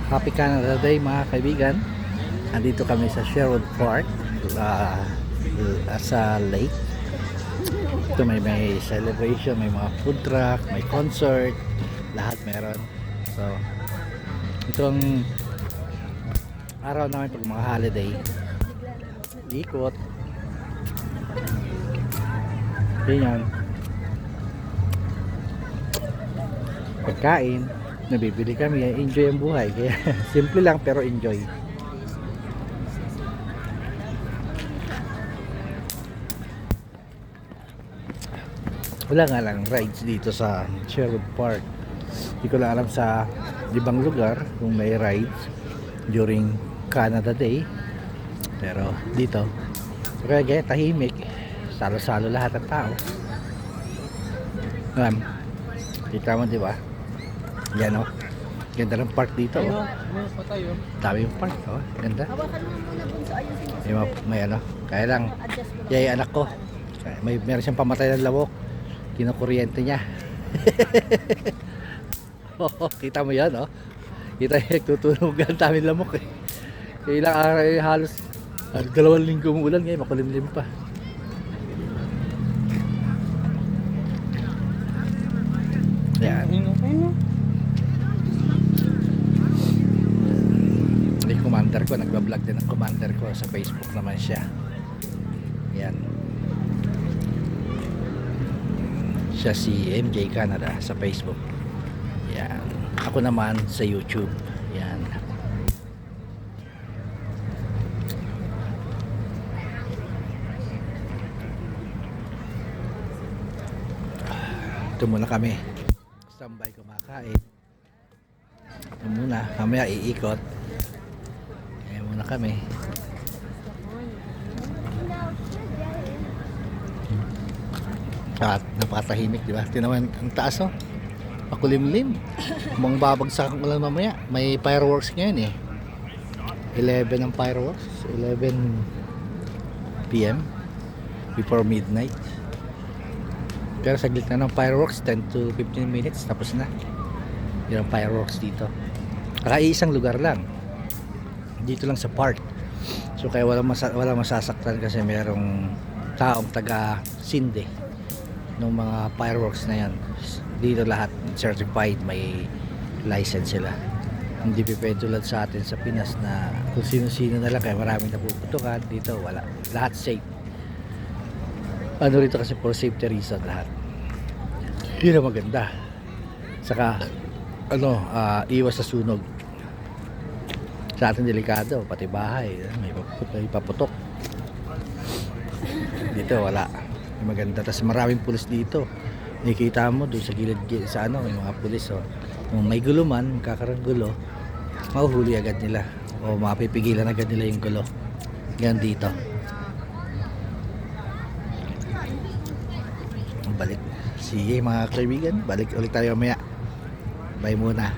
Happy Canada Day mga kaibigan. Andito kami sa Sherwood Park sa lake. Ito may celebration, may mga food truck, may concert, lahat meron. So itong araw namin pag mga holiday, ikot ganyan, pagkain, nabibili kami, enjoy ang buhay. Kaya simple lang pero enjoy. Wala nga lang rides dito sa Sherwood Park. Hindi ko lang alam sa ibang lugar kung may rides during Canada Day, pero dito kaya tahimik, salo-salo lahat ng tao. Kita mo, di ba? Yan o, ganda ng park dito o. Dami yung park o, ganda. Hawakan mo muna bunso, ayusin mo. May ano, kaya lang Adjust mo. yay anak ko, meron siyang pamatay ng lamok, kinukuryente niya. Oh, kita mo yan oh, kita yung tutunugan dami lamok eh. Ilang araw halos 2 linggo umuulan, ngayon makulimlim pa. Yan, yung commander ko, nagbablog din ang commander ko sa Facebook naman siya. Yan, siya si MJ Canada sa Facebook. Yan, ako naman sa YouTube. Yan, ito muna kami, standby kumakain. Ito muna, mamaya iikot. Kaya muna kami. At napakatahimik, di ba? Tinaman ang taas oh, pakulimlim. Mga babagsakan ko lang mamaya. May fireworks ngayon eh, 11 ang fireworks, 11 PM before midnight. Pero saglit na ng fireworks, 10 to 15 minutes tapos na yung fireworks dito. Isang lugar lang dito lang sa park, so kaya wala masasaktan kasi merong taong taga sinde ng mga fireworks na yan. Dito lahat certified, may license sila. Hindi pwede tulad sa atin sa Pinas na kung sino-sino na lang, kaya maraming napuputukan. Dito wala, lahat safe. Ano rito kasi for safety reason lahat. Yun ang maganda. Saka iwas sa sunog. Sa atin delikado, pati bahay may paputok. Dito wala, yung maganda. Tapos maraming pulis dito, nakikita mo doon sa gilid sa may mga pulis oh. Kung may gulo man, magkakaroon gulo, mahuhuli agad nila o mapipigilan agad nila yung gulo. Yan dito. Balik. Sige mga kaibigan, balik ulit tayo mamaya. Bye muna.